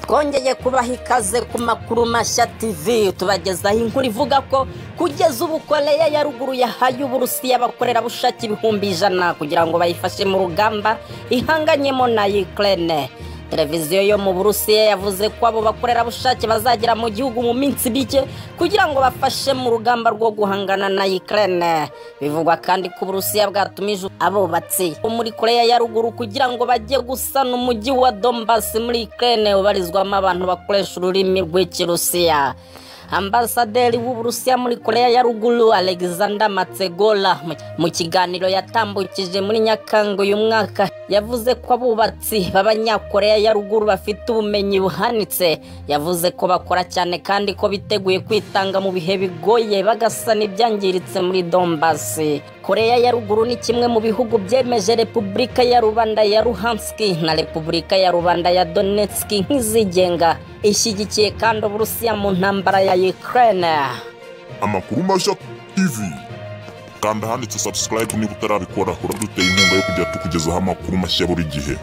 Twongeye kubaha ikaze ku makuru mashya TV tubagezaho inkuru ivuga ko kugeza ubu Korea ya ruguru yahaye Uburusiya bakorera bushaki 100,000 kugira ngo bayifashe mu rugamba ihanganyemo na Ukraine. Televiziyo yo mu Burusiya yavuze ko abo bakorera bushaki bazagera mu gihugu mu minsi bike kugira ngo bafashe mu rugamba rwo guhangana na Ukraine. Bivugwa kandi ko Uburusiya bwatumije abubatsi muri Korea ya ruguru kugira ngo bajye gusana umujyi wa Donbas muri Ukraine ubarizwamo abantu bakoresha ururimi rw'Ikirusiya. Ambasaderi w'Uburusiya muri Korea ya ruguru Alexander Matsegola mu kiganiro yatambukije muri Nyakanga uyu mwaka yavuze ko abubatsi b'Abanyakorea ya ruguru bafite ubumenyi buhanitse. Yavuze ko bakora cyane kandi ko biteguye kwitanga mu bihe bigoye bagasana ibyangiritse muri Donbas. Korea ya ruguru ni kimwe mu bihugu byemeje Repubulika ya Rubanda ya Luhansk na Repubulika ya Rubanda ya Donetsk nk'izigenga, ishyigikiye kandi Uburusiya mu ntambara ya Ukraine. Amakuru mashya TV, kanda handitse subscribe niba utarabikora, duteye inkunga yo kujya tukugezaho amakuru mashya buri gihe.